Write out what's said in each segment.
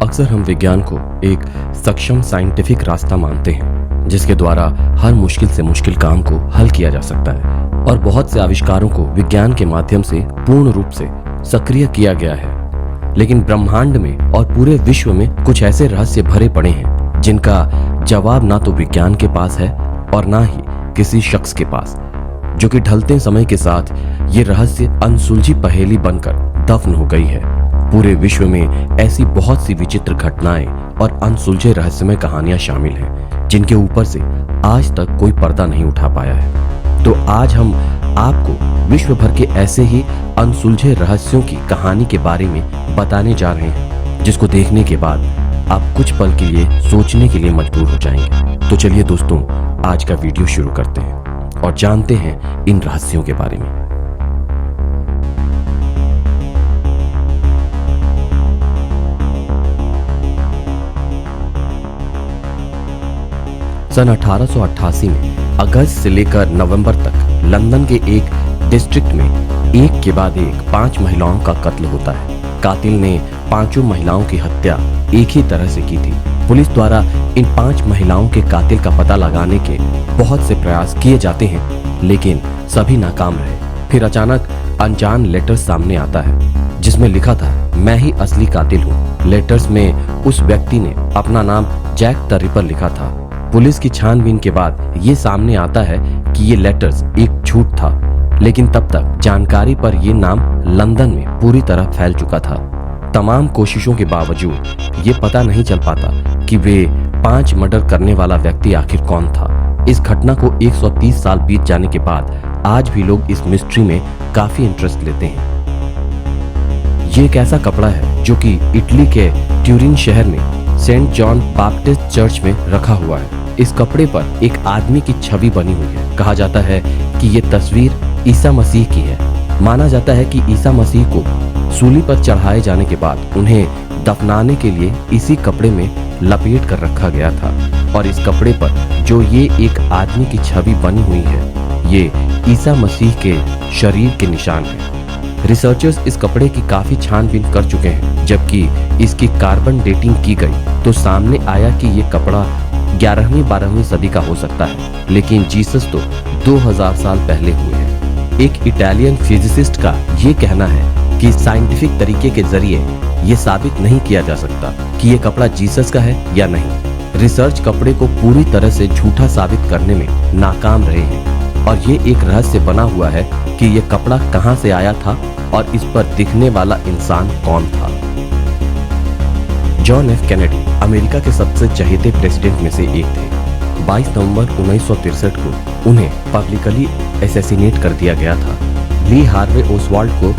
अक्सर हम विज्ञान को एक सक्षम साइंटिफिक रास्ता मानते हैं जिसके द्वारा हर मुश्किल से मुश्किल काम को हल किया जा सकता है और बहुत से आविष्कारों को विज्ञान के माध्यम से पूर्ण रूप से सक्रिय किया गया है। लेकिन ब्रह्मांड में और पूरे विश्व में कुछ ऐसे रहस्य भरे पड़े हैं जिनका जवाब ना तो विज्ञान के पास है और ना ही किसी शख्स के पास, जो कि ढलते समय के साथ ये रहस्य अनसुलझी पहेली बनकर दफन हो गई है। पूरे विश्व में ऐसी बहुत सी विचित्र घटनाएं और अनसुलझे रहस्यमय कहानियां शामिल हैं जिनके ऊपर से आज तक कोई पर्दा नहीं उठा पाया है। तो आज हम आपको विश्व भर के ऐसे ही अनसुलझे रहस्यों की कहानी के बारे में बताने जा रहे हैं, जिसको देखने के बाद आप कुछ पल के लिए सोचने के लिए मजबूर हो जाएंगे। तो चलिए दोस्तों, आज का वीडियो शुरू करते हैं और जानते हैं इन रहस्यों के बारे में। सन 1888 में अगस्त से लेकर नवंबर तक लंदन के एक डिस्ट्रिक्ट में एक के बाद एक 5 महिलाओं का कत्ल होता है। कातिल ने 5 महिलाओं की हत्या एक ही तरह से की थी। पुलिस द्वारा इन 5 महिलाओं के कातिल का पता लगाने के बहुत से प्रयास किए जाते हैं, लेकिन सभी नाकाम रहे। फिर अचानक अनजान लेटर सामने आता है जिसमें लिखा था, मैं ही असली कातिल हूँ। लेटर्स में उस व्यक्ति ने अपना नाम जैक द रिपर लिखा था। पुलिस की छानबीन के बाद ये सामने आता है कि ये लेटर्स एक झूठ था, लेकिन तब तक जानकारी पर ये नाम लंदन में पूरी तरह फैल चुका था। तमाम कोशिशों के बावजूद ये पता नहीं चल पाता कि वे 5 मर्डर करने वाला व्यक्ति आखिर कौन था। इस घटना को 130 साल बीत जाने के बाद आज भी लोग इस मिस्ट्री में काफी इंटरेस्ट लेते हैं। ये एक ऐसा कपड़ा है जो कि इटली के ट्यूरिन शहर में सेंट जॉन बैप्टिस्ट चर्च में रखा हुआ है। इस कपड़े पर एक आदमी की छवि बनी हुई है। कहा जाता है कि ये तस्वीर ईसा मसीह की है। माना जाता है कि ईसा मसीह को सूली पर चढ़ाए जाने के बाद उन्हें दफनाने के लिए इसी कपड़े में लपेट कर रखा गया था, और इस कपड़े पर जो ये एक आदमी की छवि बनी हुई है, ये ईसा मसीह के शरीर के निशान है। रिसर्चर्स इस कपड़े की काफी छानबीन कर चुके हैं। जबकि इसकी कार्बन डेटिंग की गई तो सामने आया कि ये कपड़ा 11वीं-12वीं सदी का हो सकता है, लेकिन जीसस तो 2000 साल पहले हुए हैं। एक इटालियन फिजिसिस्ट का ये कहना है कि साइंटिफिक तरीके के जरिए ये साबित नहीं किया जा सकता कि ये कपड़ा जीसस का है या नहीं। रिसर्च कपड़े को पूरी तरह से झूठा साबित करने में नाकाम रहे हैं, और ये एक रहस्य बना हुआ है कि ये कपड़ा कहां से आया था और इस पर दिखने वाला इंसान कौन था। जॉन एफ कैनेडी अमेरिका के सबसे चहेते प्रेसिडेंट में से एक थे। 22 नवंबर 1963 को उन्हें पब्लिकली असैसिनेट कर दिया गया था। ली हार्वे ओसवाल्ड को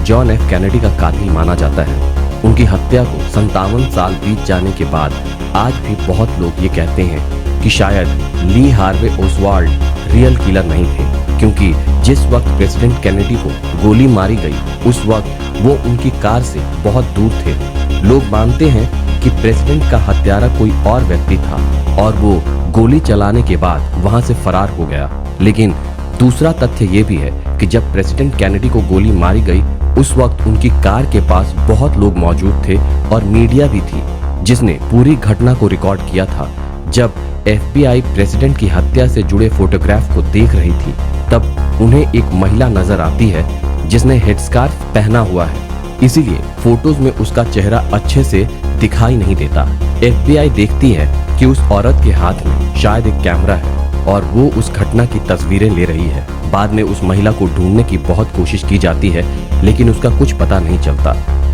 जॉन एफ कैनेडी का कातिल माना जाता है। उनकी हत्या को 57 साल बीत जाने के बाद आज भी बहुत लोग ये कहते हैं कि शायद Lee Harvey Oswald real killer नहीं थे, क्योंकि जिस वक्त प्रेसिडेंट कैनेडी को गोली मारी गई उस वक्त वो उनकी कार से बहुत दूर थे। लोग मानते हैं कि प्रेसिडेंट का हत्यारा कोई और व्यक्ति था और वो गोली चलाने के बाद वहां से फरार हो गया। लेकिन दूसरा तथ्य ये भी है कि जब प्रेसिडेंट कैनेडी को गोली मारी गई उस वक्त उनकी कार के पास बहुत लोग मौजूद थे और मीडिया भी थी जिसने पूरी घटना को रिकॉर्ड किया था। जब FBI प्रेसिडेंट की हत्या से जुड़े फोटोग्राफ को देख रही थी तब उन्हें एक महिला नजर आती है जिसने हेडस्कार्फ पहना हुआ है, इसीलिए फोटोज में उसका चेहरा अच्छे से दिखाई नहीं देता। FBI देखती है कि उस औरत के हाथ में शायद एक कैमरा है और वो उस घटना की तस्वीरें ले रही है। बाद में उस महिला को ढूंढने की बहुत कोशिश की जाती है, लेकिन उसका कुछ पता नहीं चलता।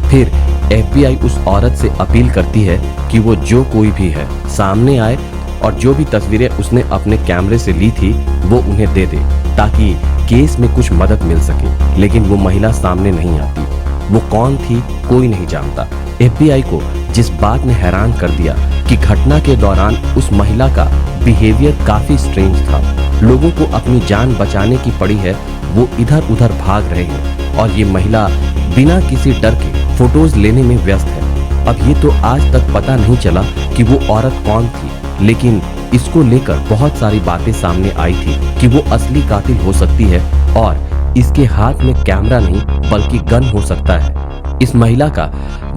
फिर FBI उस औरत से अपील करती है कि वो जो कोई भी है सामने आए और जो भी तस्वीरें उसने अपने कैमरे से ली थी वो उन्हें दे दे, ताकि केस में कुछ मदद मिल सके। लेकिन वो महिला सामने नहीं आती। वो कौन थी कोई नहीं जानता। FBI को जिस बात ने हैरान कर दिया कि घटना के दौरान उस महिला का बिहेवियर काफी स्ट्रेंज था। लोगों को अपनी जान बचाने की पड़ी है, वो इधर उधर भाग रहे हैं और ये महिला बिना किसी डर के फोटोज लेने में व्यस्त है। अब ये तो आज तक पता नहीं चला कि वो औरत कौन थी, लेकिन इसको लेकर बहुत सारी बातें सामने आई थी कि वो असली कातिल हो सकती है और इसके हाथ में कैमरा नहीं बल्कि गन हो सकता है। इस महिला का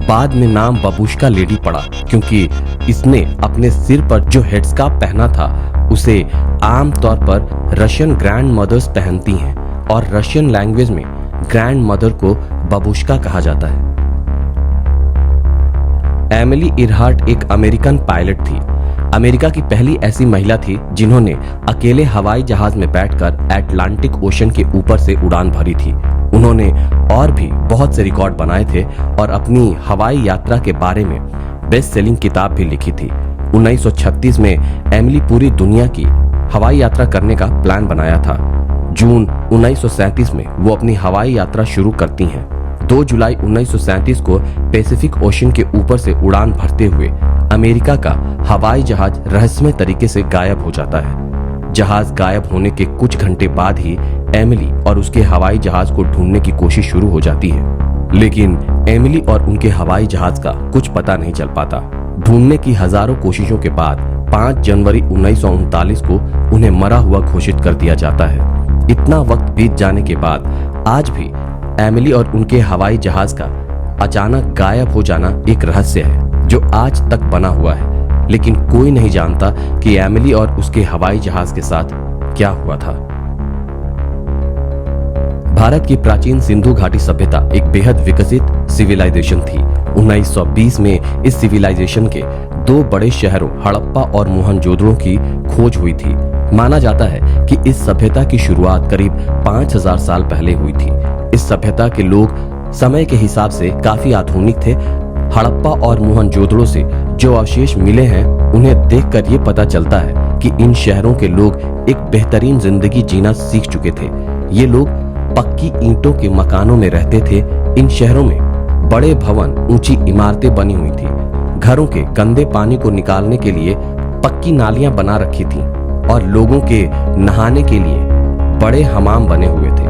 बाद में नाम बबूश्का लेडी पड़ा, क्योंकि इसने अपने सिर पर जो हेडस्कार्फ पहना था उसे आमतौर पर रशियन ग्रैंड मदर्स पहनती हैं और रशियन लैंग्वेज में ग्रैंड मदर को बबूश्का कहा जाता है। एमिली इरहार्ट एक अमेरिकन पायलट थी। अमेरिका की पहली ऐसी महिला थी जिन्होंने अकेले हवाई जहाज में बैठकर अटलांटिक ओशन के ऊपर से उड़ान भरी थी। उन्होंने और भी बहुत से रिकॉर्ड बनाए थे और अपनी हवाई यात्रा के बारे में बेस्ट सेलिंग किताब भी लिखी थी। 1936 में एमिली पूरी दुनिया की हवाई यात्रा करने का प्लान बनाया था। जून 1937 में वो अपनी हवाई यात्रा शुरू करती हैं। 2 जुलाई 1937 को पैसिफिक ओशन के ऊपर से उड़ान भरते हुए अमेरिका का हवाई जहाज रहस्यमय तरीके से गायब हो जाता है। जहाज गायब होने के कुछ घंटे बाद ही एमिली और उसके हवाई जहाज को ढूंढने की कोशिश शुरू हो जाती है, लेकिन एमिली और उनके हवाई जहाज का कुछ पता नहीं चल पाता। ढूंढने की हजारों कोशिशों के बाद 5 जनवरी 1939 को उन्हें मरा हुआ घोषित कर दिया जाता है। इतना वक्त बीत जाने के बाद आज भी एमिली और उनके हवाई जहाज का अचानक गायब हो जाना एक रहस्य है जो आज तक बना हुआ है, लेकिन कोई नहीं जानता कि एमिली और उसके हवाई जहाज के साथ क्या हुआ था। भारत की प्राचीन सिंधु घाटी सभ्यता एक बेहद विकसित सिविलाइजेशन थी। 1920 में इस सिविलाइजेशन के 2 बड़े शहरों हड़प्पा और मोहनजोदड़ो की खोज हुई थी। माना जाता है कि इस सभ्यता की शुरुआत करीब 5000 साल पहले हुई थी। इस सभ्यता के लोग समय के हिसाब से काफी आधुनिक थे। हड़प्पा और मोहनजोदड़ो से जो अवशेष मिले हैं उन्हें देखकर ये पता चलता है कि इन शहरों के लोग एक बेहतरीन जिंदगी जीना सीख चुके थे। ये लोग पक्की ईंटों के मकानों में रहते थे। इन शहरों में बड़े भवन, ऊंची इमारतें बनी हुई थी। घरों के गंदे पानी को निकालने के लिए पक्की नालियां बना रखी थी और लोगों के नहाने के लिए बड़े हमाम बने हुए थे।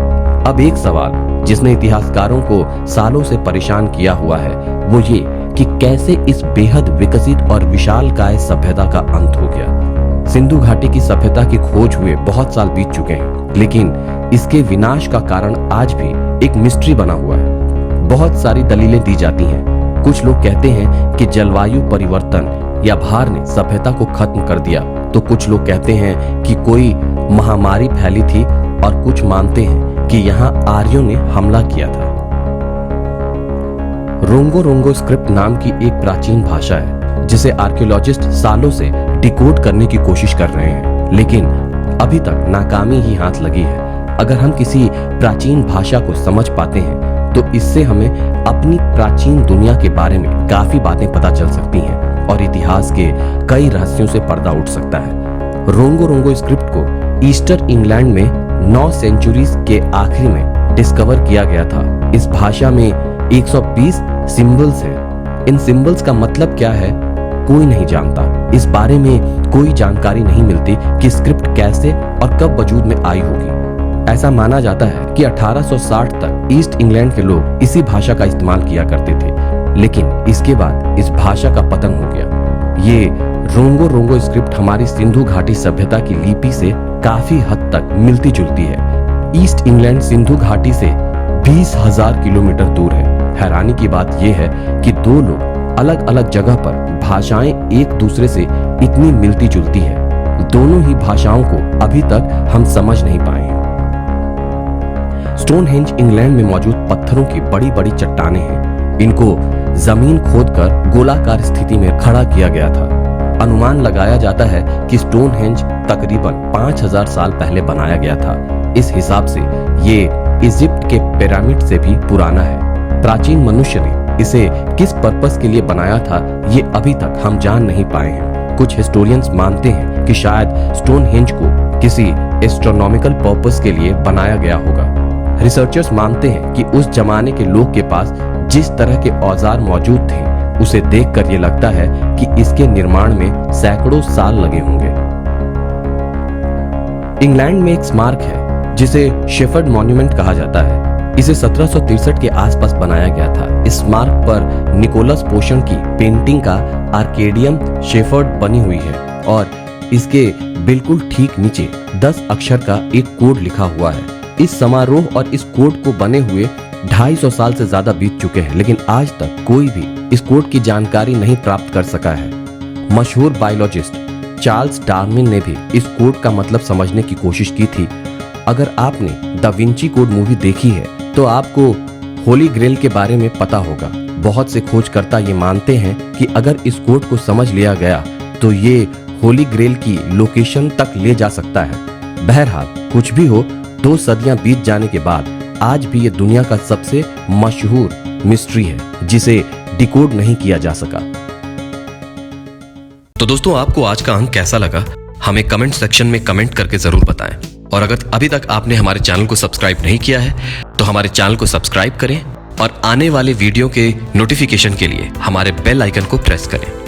अब एक सवाल जिसने इतिहासकारों को सालों से परेशान किया हुआ है वो ये कि कैसे इस बेहद विकसित और विशालकाय सभ्यता का अंत हो गया। सिंधु घाटी की सभ्यता की खोज हुए बहुत साल बीत चुके हैं, लेकिन इसके विनाश का कारण आज भी एक मिस्ट्री बना हुआ है। बहुत सारी दलीलें दी जाती हैं। कुछ लोग कहते हैं कि जलवायु परिवर्तन या भार ने सभ्यता को खत्म कर दिया, तो कुछ लोग कहते हैं कि कोई महामारी फैली थी और कुछ मानते हैं कि यहाँ आर्यों ने हमला किया था। रोंगो रोंगो स्क्रिप्ट नाम की एक प्राचीन भाषा है जिसे आर्कियोलॉजिस्ट सालों से डिकोड करने की कोशिश कर रहे हैं, लेकिन अभी तक नाकामी ही हाथ लगी है। अगर हम किसी प्राचीन भाषा को समझ पाते हैं तो इससे हमें अपनी प्राचीन दुनिया के बारे में काफी बातें पता चल सकती हैं और इतिहास के कई रहस्यों से पर्दा उठ सकता है। रोंगो रोंगो स्क्रिप्ट को ईस्टर इंग्लैंड में 9 सेंचुरीज के आखिरी में डिस्कवर किया गया था। इस भाषा में 120 सिंबल्स हैं। इन सिंबल्स का मतलब क्या है कोई नहीं जानता। इस बारे में कोई जानकारी नहीं मिलती कि स्क्रिप्ट कैसे और कब वजूद में आई होगी। ऐसा माना जाता है कि 1860 तक ईस्ट इंग्लैंड के लोग इसी भाषा का इस्तेमाल किया करते थे, लेकिन इसके बाद इस भाषा का पतन हो गया। ये रोंगो रोंगो स्क्रिप्ट हमारी सिंधु घाटी सभ्यता की लिपि से काफी हद तक मिलती जुलती है। ईस्ट इंग्लैंड सिंधु घाटी से 20,000 किलोमीटर दूर है। हैरानी की बात यह है कि 2 लोग अलग अलग जगह पर भाषाएं एक दूसरे से इतनी मिलती जुलती है। दोनों ही भाषाओं को अभी तक हम समझ नहीं पाए हैं। स्टोनहेंज इंग्लैंड में मौजूद पत्थरों की बड़ी बड़ी चट्टानें हैं। इनको जमीन खोदकर गोलाकार स्थिति में खड़ा किया गया था। अनुमान लगाया जाता है कि स्टोनहेंज तकरीबन 5000 साल पहले बनाया गया था। इस हिसाब से ये इजिप्ट के पिरामिड से भी पुराना है। प्राचीन मनुष्य ने इसे किस पर्पस के लिए बनाया था ये अभी तक हम जान नहीं पाए हैं। कुछ हिस्टोरियंस मानते हैं कि शायद स्टोनहेंज को किसी एस्ट्रोनॉमिकल पर्पस के लिए बनाया गया होगा। रिसर्चर्स मानते हैं कि उस जमाने के लोग के पास जिस तरह के औजार मौजूद थे उसे देखकर ये लगता है कि इसके निर्माण में सैकड़ों साल लगे होंगे। इंग्लैंड में एक स्मारक है जिसे शेफर्ड मॉन्यूमेंट कहा जाता है। इसे 1763 के आसपास बनाया गया था। इस स्मारक पर निकोलस पोशन की पेंटिंग का आर्केडियम शेफर्ड बनी हुई है और इसके बिल्कुल ठीक नीचे 10 अक्षर का एक कोड लिखा हुआ है। इस समारोह और इस कोड को बने हुए 250 साल से ज्यादा बीत चुके हैं, लेकिन आज तक कोई भी इस कोड की जानकारी नहीं प्राप्त कर सका है। मशहूर बायोलॉजिस्ट चार्ल्स डार्विन ने भी इस कोड का मतलब समझने की कोशिश की थी। अगर आपने द विंची कोड मूवी देखी है तो आपको होली ग्रेल के बारे में पता होगा। बहुत से खोजकर्ता ये मानते हैं कि अगर इस कोड को समझ लिया गया तो ये होली ग्रेल की लोकेशन तक ले जा सकता है। बहरहाल कुछ भी हो, 2 सदियां बीत जाने के बाद आज भी ये दुनिया का सबसे मशहूर मिस्ट्री है जिसे डिकोड नहीं किया जा सका। तो दोस्तों, आपको आज का अंक कैसा लगा हमें कमेंट सेक्शन में कमेंट करके जरूर बताएं। और अगर अभी तक आपने हमारे चैनल को सब्सक्राइब नहीं किया है तो हमारे चैनल को सब्सक्राइब करें और आने वाले वीडियो के नोटिफिकेशन के लिए हमारे बेल आइकन को प्रेस करें।